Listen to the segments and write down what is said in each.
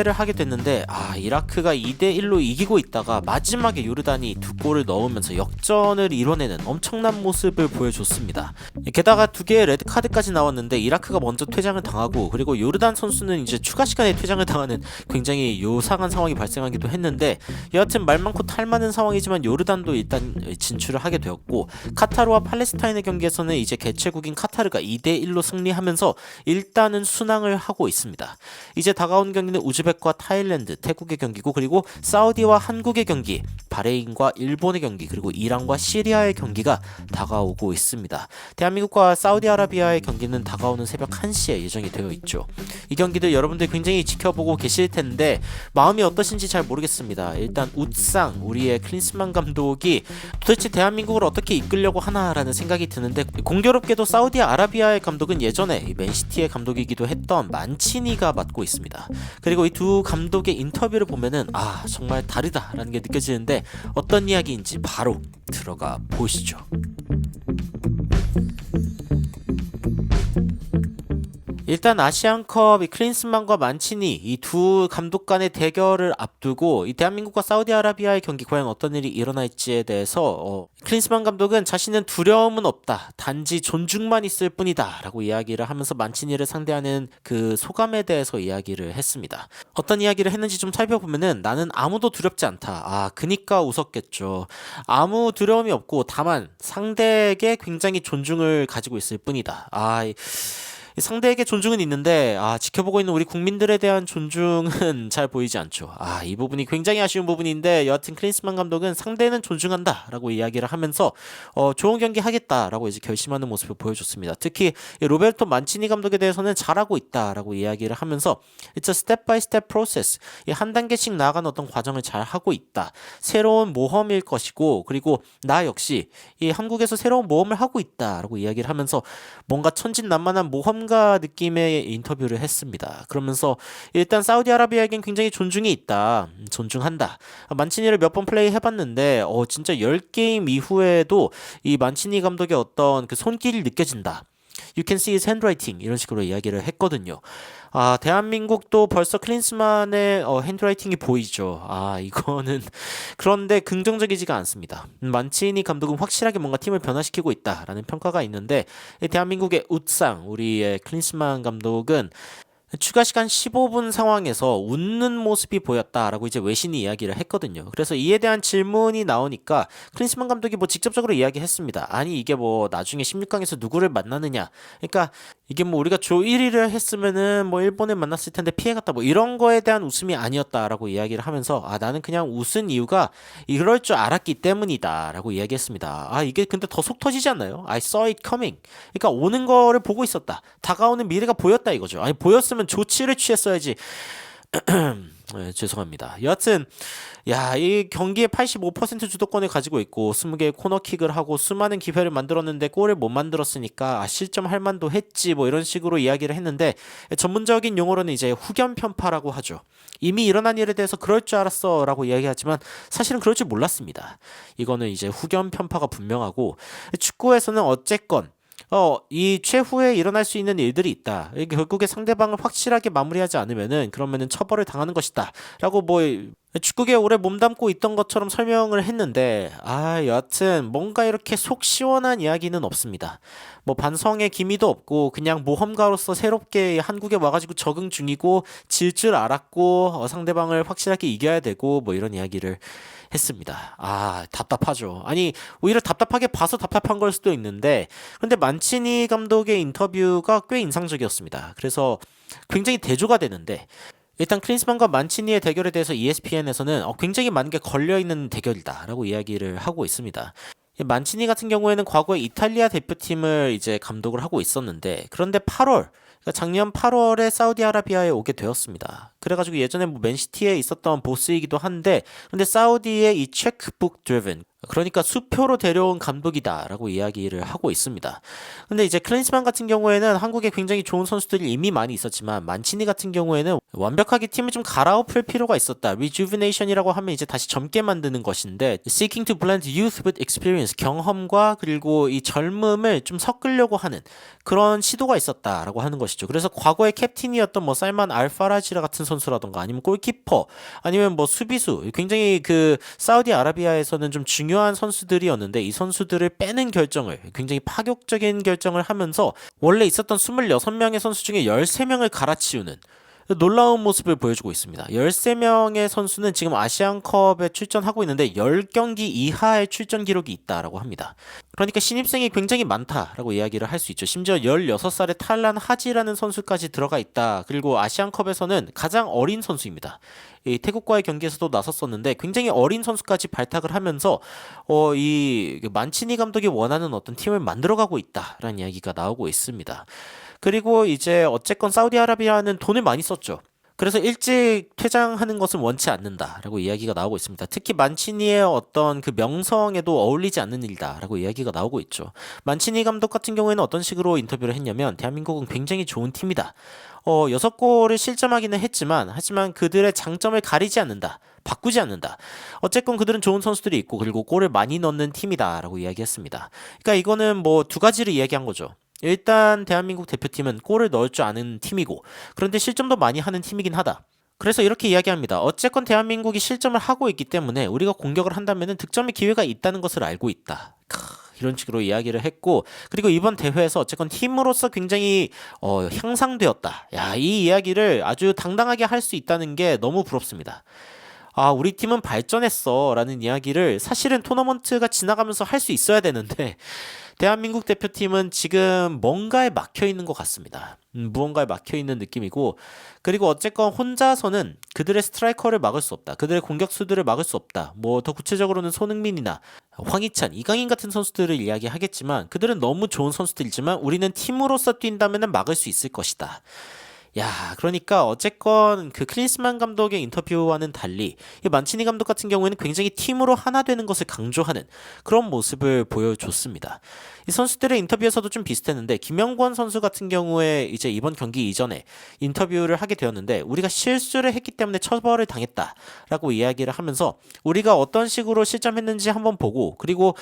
를 하게 됐는데 이라크가 2대1로 이기고 있다가 마지막에 요르단이 두 골을 넣으면서 역전을 이뤄내는 엄청난 모습을 보여줬습니다. 게다가 두 개의 레드카드까지 나왔는데 이라크가 먼저 퇴장을 당하고 그리고 요르단 선수는 이제 추가 시간에 퇴장을 당하는 굉장히 요상한 상황이 발생하기도 했는데 여하튼 말 많고 탈 많은 상황이지만 요르단도 일단 진출을 하게 되었고 카타르와 팔레스타인의 경기에서는 이제 개최국인 카타르가 2대1로 승리하면서 일단은 순항을 하고 있습니다. 이제 다가온 경기는 우즈벡과 타일랜드, 태국의 경기고 그리고 사우디와 한국의 경기, 바레인과 일본의 경기 그리고 이란과 시리아의 경기가 다가오고 있습니다. 대한민국과 사우디아라비아의 경기는 다가오는 새벽 1시에 예정이 되어 있죠. 이 경기들 여러분들 굉장히 지켜보고 계실 텐데 마음이 어떠신지 잘 모르겠습니다. 일단 웃상 우리의 클린스만 감독이 도대체 대한민국을 어떻게 이끌려고 하나라는 생각이 드는데 공교롭게도 사우디아라비아의 감독은 예전에 맨시티의 감독이기도 했던 만치니가 맡고 있습니다. 그리고 이 두 감독의 인터뷰를 보면은 정말 다르다라는 게 느껴지는데 어떤 이야기인지 바로 들어가 보시죠. 일단 아시안컵 클린스만과 만치니 이 두 감독 간의 대결을 앞두고 이 대한민국과 사우디아라비아의 경기 과연 어떤 일이 일어날지에 대해서 클린스만 감독은 자신은 두려움은 없다. 단지 존중만 있을 뿐이다. 라고 이야기를 하면서 만치니를 상대하는 그 소감에 대해서 이야기를 했습니다. 어떤 이야기를 했는지 좀 살펴보면은 나는 아무도 두렵지 않다. 그니까 웃었겠죠. 아무 두려움이 없고 다만 상대에게 굉장히 존중을 가지고 있을 뿐이다. 상대에게 존중은 있는데 지켜보고 있는 우리 국민들에 대한 존중은 잘 보이지 않죠. 이 부분이 굉장히 아쉬운 부분인데 여하튼 클린스만 감독은 상대는 존중한다 라고 이야기를 하면서 좋은 경기 하겠다라고 이제 결심하는 모습을 보여줬습니다. 특히 로베르토 만치니 감독에 대해서는 잘하고 있다라고 이야기를 하면서 It's a step by step process. 한 단계씩 나아가는 어떤 과정을 잘 하고 있다. 새로운 모험일 것이고 그리고 나 역시 이 한국에서 새로운 모험을 하고 있다라고 이야기를 하면서 뭔가 천진난만한 모험가 느낌의 인터뷰를 했습니다. 그러면서 일단 사우디아라비아에겐 굉장히 존중이 있다. 존중한다. 만치니를 몇 번 플레이 해봤는데 진짜 10게임 이후에도 이 만치니 감독의 어떤 그 손길이 느껴진다. You can see his handwriting 이런 식으로 이야기를 했거든요. 대한민국도 벌써 클린스만의 핸드라이팅이 보이죠. 이거는 그런데 긍정적이지가 않습니다. 만치니 감독은 확실하게 뭔가 팀을 변화시키고 있다라는 평가가 있는데 대한민국의 웃상 우리의 클린스만 감독은 추가 시간 15분 상황에서 웃는 모습이 보였다라고 이제 외신이 이야기를 했거든요. 그래서 이에 대한 질문이 나오니까 클린스만 감독이 직접적으로 이야기했습니다. 아니 이게 나중에 16강에서 누구를 만나느냐. 그러니까 이게 우리가 조 1위를 했으면은 일본을 만났을 텐데 피해갔다 이런 거에 대한 웃음이 아니었다라고 이야기를 하면서 나는 그냥 웃은 이유가 이럴 줄 알았기 때문이다라고 이야기했습니다. 이게 근데 더 속 터지지 않나요? I saw it coming. 그러니까 오는 거를 보고 있었다. 다가오는 미래가 보였다 이거죠. 보였으면 조치를 취했어야지. 네, 죄송합니다. 여하튼 이 경기에 85% 주도권을 가지고 있고 20개의 코너킥을 하고 수많은 기회를 만들었는데 골을 못 만들었으니까 실점할 만도 했지 이런 식으로 이야기를 했는데 전문적인 용어로는 이제 후견 편파라고 하죠. 이미 일어난 일에 대해서 그럴 줄 알았어 라고 이야기하지만 사실은 그럴 줄 몰랐습니다. 이거는 이제 후견 편파가 분명하고 축구에서는 어쨌건 이 최후에 일어날 수 있는 일들이 있다. 결국에 상대방을 확실하게 마무리하지 않으면은 그러면은 처벌을 당하는 것이다. 라고 축구계에 오래 몸담고 있던 것처럼 설명을 했는데 여하튼 뭔가 이렇게 속 시원한 이야기는 없습니다. 반성의 기미도 없고 그냥 모험가로서 새롭게 한국에 와가지고 적응 중이고 질 줄 알았고 상대방을 확실하게 이겨야 되고 이런 이야기를 했습니다. 답답하죠. 오히려 답답하게 봐서 답답한 걸 수도 있는데 근데 만치니 감독의 인터뷰가 꽤 인상적이었습니다. 그래서 굉장히 대조가 되는데 일단 클린스만과 만치니의 대결에 대해서 ESPN에서는 굉장히 많은 게 걸려있는 대결이다라고 이야기를 하고 있습니다. 만치니 같은 경우에는 과거에 이탈리아 대표팀을 이제 감독을 하고 있었는데 그런데 그러니까 작년 8월에 사우디아라비아에 오게 되었습니다. 그래가지고 예전에 맨시티에 있었던 보스이기도 한데 근데 사우디의 이 체크북 드리븐 그러니까 수표로 데려온 감독이다라고 이야기를 하고 있습니다. 근데 이제 클린스만 같은 경우에는 한국에 굉장히 좋은 선수들이 이미 많이 있었지만 만치니 같은 경우에는 완벽하게 팀을 좀 갈아엎을 필요가 있었다. Rejuvenation이라고 하면 이제 다시 젊게 만드는 것인데 Seeking to blend youth with experience, 경험과 그리고 이 젊음을 좀 섞으려고 하는 그런 시도가 있었다라고 하는 것이죠. 그래서 과거의 캡틴이었던 뭐 살만 알파라지라 같은 선수라던가 아니면 골키퍼 아니면 뭐 수비수 굉장히 그 사우디아라비아에서는 좀 중요한 선수들이었는데 이 선수들을 빼는 결정을 굉장히 파격적인 결정을 하면서 원래 있었던 26명의 선수 중에 13명을 갈아치우는 놀라운 모습을 보여주고 있습니다. 13명의 선수는 지금 아시안컵에 출전하고 있는데 10경기 이하의 출전 기록이 있다라고 합니다. 그러니까 신입생이 굉장히 많다라고 이야기를 할 수 있죠. 심지어 16살의 탈란 하지라는 선수까지 들어가 있다. 그리고 아시안컵에서는 가장 어린 선수입니다. 이 태국과의 경기에서도 나섰었는데 굉장히 어린 선수까지 발탁을 하면서 이 만치니 감독이 원하는 어떤 팀을 만들어가고 있다라는 이야기가 나오고 있습니다. 그리고 이제 어쨌건 사우디아라비아는 돈을 많이 썼죠. 그래서 일찍 퇴장하는 것은 원치 않는다라고 이야기가 나오고 있습니다. 특히 만치니의 어떤 그 명성에도 어울리지 않는 일이다라고 이야기가 나오고 있죠. 만치니 감독 같은 경우에는 어떤 식으로 인터뷰를 했냐면 대한민국은 굉장히 좋은 팀이다. 6골을 실점하기는 했지만 하지만 그들의 장점을 가리지 않는다. 바꾸지 않는다. 어쨌건 그들은 좋은 선수들이 있고 그리고 골을 많이 넣는 팀이다라고 이야기했습니다. 그러니까 이거는 뭐 두 가지를 이야기한 거죠. 일단 대한민국 대표팀은 골을 넣을 줄 아는 팀이고 그런데 실점도 많이 하는 팀이긴 하다. 그래서 이렇게 이야기합니다. 어쨌건 대한민국이 실점을 하고 있기 때문에 우리가 공격을 한다면 득점의 기회가 있다는 것을 알고 있다. 이런 식으로 이야기를 했고 그리고 이번 대회에서 어쨌건 팀으로서 굉장히 향상되었다. 야, 이 이야기를 아주 당당하게 할 수 있다는 게 너무 부럽습니다. 아, 우리 팀은 발전했어 라는 이야기를 사실은 토너먼트가 지나가면서 할 수 있어야 되는데 대한민국 대표팀은 지금 뭔가에 막혀 있는 것 같습니다. 무언가에 막혀 있는 느낌이고 그리고 어쨌건 혼자서는 그들의 스트라이커를 막을 수 없다. 그들의 공격수들을 막을 수 없다. 뭐 더 구체적으로는 손흥민이나 황희찬, 이강인 같은 선수들을 이야기하겠지만 그들은 너무 좋은 선수들이지만 우리는 팀으로서 뛴다면 막을 수 있을 것이다. 야, 그러니까 어쨌건 그 클린스만 감독의 인터뷰와는 달리 이 만치니 감독 같은 경우에는 굉장히 팀으로 하나 되는 것을 강조하는 그런 모습을 보여줬습니다. 이 선수들의 인터뷰에서도 좀 비슷했는데 김영권 선수 같은 경우에 이제 이번 경기 이전에 인터뷰를 하게 되었는데 우리가 실수를 했기 때문에 처벌을 당했다라고 이야기를 하면서 우리가 어떤 식으로 실점했는지 한번 보고 그리고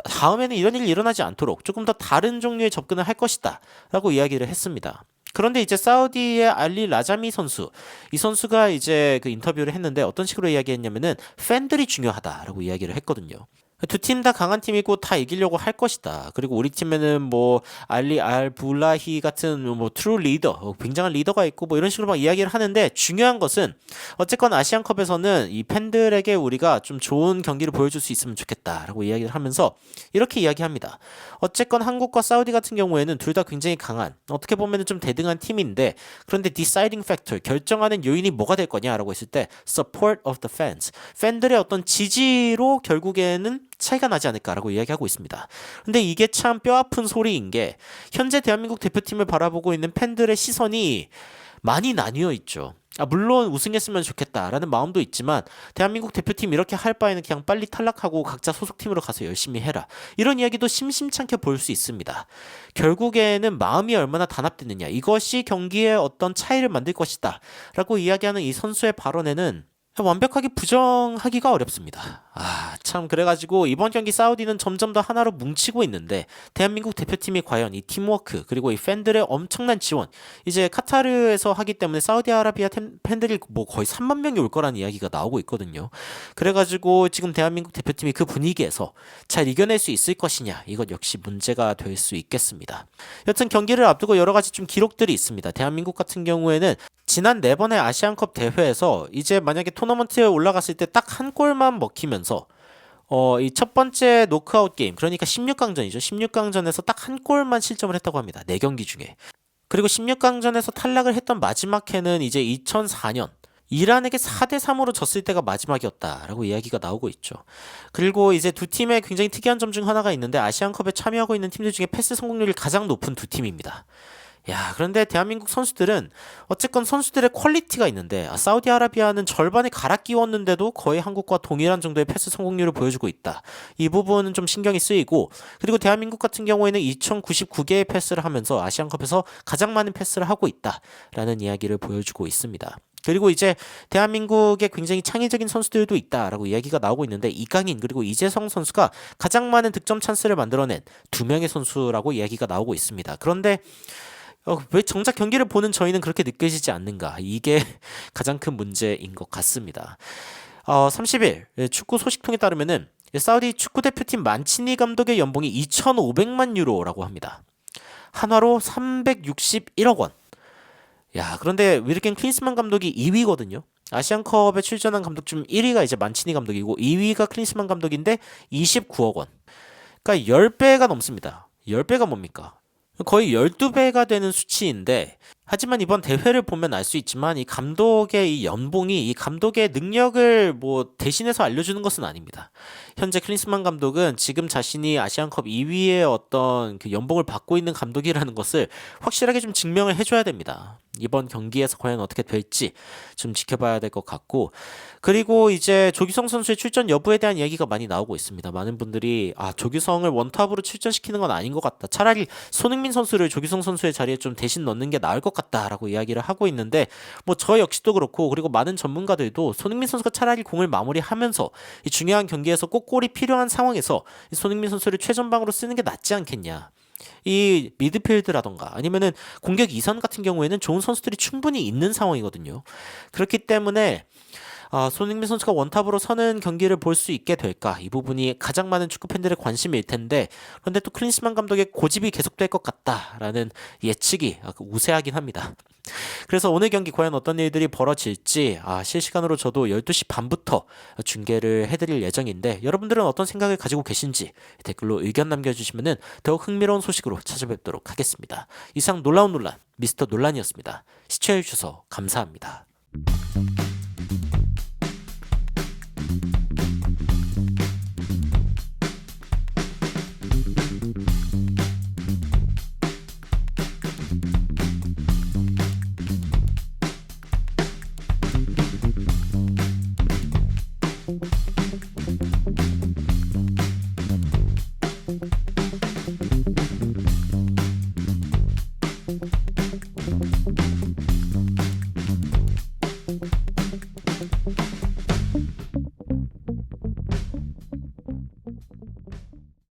다음에는 이런 일이 일어나지 않도록 조금 더 다른 종류의 접근을 할 것이다라고 이야기를 했습니다. 그런데 이제 사우디의 알리 라자미 선수, 이 선수가 이제 그 인터뷰를 했는데 어떤 식으로 이야기했냐면은 팬들이 중요하다라고 이야기를 했거든요. 두 팀 다 강한 팀이고 다 이기려고 할 것이다. 그리고 우리 팀에는 뭐 알리 알 불라히 같은 뭐 트루 리더, 굉장한 리더가 있고 뭐 이런 식으로 막 이야기를 하는데 중요한 것은 어쨌건 아시안컵에서는 이 팬들에게 우리가 좀 좋은 경기를 보여줄 수 있으면 좋겠다라고 이야기를 하면서 이렇게 이야기합니다. 어쨌건 한국과 사우디 같은 경우에는 둘 다 굉장히 강한 어떻게 보면 좀 대등한 팀인데 그런데 deciding factor 결정하는 요인이 뭐가 될 거냐라고 했을 때 support of the fans 팬들의 어떤 지지로 결국에는 차이가 나지 않을까라고 이야기하고 있습니다. 근데 이게 참 뼈아픈 소리인 게 현재 대한민국 대표팀을 바라보고 있는 팬들의 시선이 많이 나뉘어 있죠. 물론 우승했으면 좋겠다라는 마음도 있지만 대한민국 대표팀 이렇게 할 바에는 그냥 빨리 탈락하고 각자 소속팀으로 가서 열심히 해라. 이런 이야기도 심심찮게 볼 수 있습니다. 결국에는 마음이 얼마나 단합되느냐. 이것이 경기의 어떤 차이를 만들 것이다. 라고 이야기하는 이 선수의 발언에는 완벽하게 부정하기가 어렵습니다. 참 그래가지고 이번 경기 사우디는 점점 더 하나로 뭉치고 있는데 대한민국 대표팀이 과연 이 팀워크 그리고 이 팬들의 엄청난 지원 이제 카타르에서 하기 때문에 사우디아라비아 팬들이 뭐 거의 3만 명이 올 거라는 이야기가 나오고 있거든요. 그래가지고 지금 대한민국 대표팀이 그 분위기에서 잘 이겨낼 수 있을 것이냐 이것 역시 문제가 될 수 있겠습니다. 여튼 경기를 앞두고 여러 가지 좀 기록들이 있습니다. 대한민국 같은 경우에는 지난 4번의 아시안컵 대회에서 이제 만약에 토너먼트에 올라갔을 때 딱 한 골만 먹히면서 이 첫 번째 노크아웃 게임 그러니까 16강전이죠. 16강전에서 딱 한 골만 실점을 했다고 합니다. 4경기 중에. 그리고 16강전에서 탈락을 했던 마지막 해는 이제 2004년 이란에게 4대3으로 졌을 때가 마지막이었다라고 이야기가 나오고 있죠. 그리고 이제 두 팀의 굉장히 특이한 점 중 하나가 있는데 아시안컵에 참여하고 있는 팀들 중에 패스 성공률이 가장 높은 두 팀입니다. 야, 그런데 대한민국 선수들은 어쨌건 선수들의 퀄리티가 있는데 사우디아라비아는 절반에 갈아 끼웠는데도 거의 한국과 동일한 정도의 패스 성공률을 보여주고 있다. 이 부분은 좀 신경이 쓰이고 그리고 대한민국 같은 경우에는 2099개의 패스를 하면서 아시안컵에서 가장 많은 패스를 하고 있다라는 이야기를 보여주고 있습니다. 그리고 이제 대한민국에 굉장히 창의적인 선수들도 있다라고 이야기가 나오고 있는데 이강인 그리고 이재성 선수가 가장 많은 득점 찬스를 만들어낸 두 명의 선수라고 이야기가 나오고 있습니다. 그런데 왜 정작 경기를 보는 저희는 그렇게 느껴지지 않는가? 이게 가장 큰 문제인 것 같습니다. 30일 축구 소식통에 따르면은 사우디 축구 대표팀 만치니 감독의 연봉이 2,500만 유로라고 합니다. 한화로 361억 원. 야, 그런데 위르겐 클린스만 감독이 2위거든요. 아시안컵에 출전한 감독 중 1위가 이제 만치니 감독이고 2위가 클린스만 감독인데 29억 원. 그러니까 10배가 넘습니다. 10배가 뭡니까? 거의 12배가 되는 수치인데 하지만 이번 대회를 보면 알 수 있지만 이 감독의 이 연봉이 이 감독의 능력을 뭐 대신해서 알려주는 것은 아닙니다. 현재 클린스만 감독은 지금 자신이 아시안컵 2위의 어떤 그 연봉을 받고 있는 감독이라는 것을 확실하게 좀 증명을 해줘야 됩니다. 이번 경기에서 과연 어떻게 될지 좀 지켜봐야 될 것 같고 그리고 이제 조규성 선수의 출전 여부에 대한 이야기가 많이 나오고 있습니다. 많은 분들이 조규성을 원탑으로 출전시키는 건 아닌 것 같다. 차라리 손흥민 선수를 조규성 선수의 자리에 좀 대신 넣는 게 나을 것 같다라고 이야기를 하고 있는데 뭐 저 역시도 그렇고 그리고 많은 전문가들도 손흥민 선수가 차라리 공을 마무리하면서 이 중요한 경기에서 꼭 골이 필요한 상황에서 이 손흥민 선수를 최전방으로 쓰는 게 낫지 않겠냐. 이 미드필드라던가 아니면은 공격 이선 같은 경우에는 좋은 선수들이 충분히 있는 상황이거든요. 그렇기 때문에 손흥민 선수가 원탑으로 서는 경기를 볼 수 있게 될까? 이 부분이 가장 많은 축구 팬들의 관심일 텐데 그런데 또 클린스만 감독의 고집이 계속될 것 같다라는 예측이 우세하긴 합니다. 그래서 오늘 경기 과연 어떤 일들이 벌어질지 실시간으로 저도 12시 반부터 중계를 해드릴 예정인데 여러분들은 어떤 생각을 가지고 계신지 댓글로 의견 남겨주시면 더욱 흥미로운 소식으로 찾아뵙도록 하겠습니다. 이상 놀라운 논란 미스터 논란이었습니다. 시청해주셔서 감사합니다.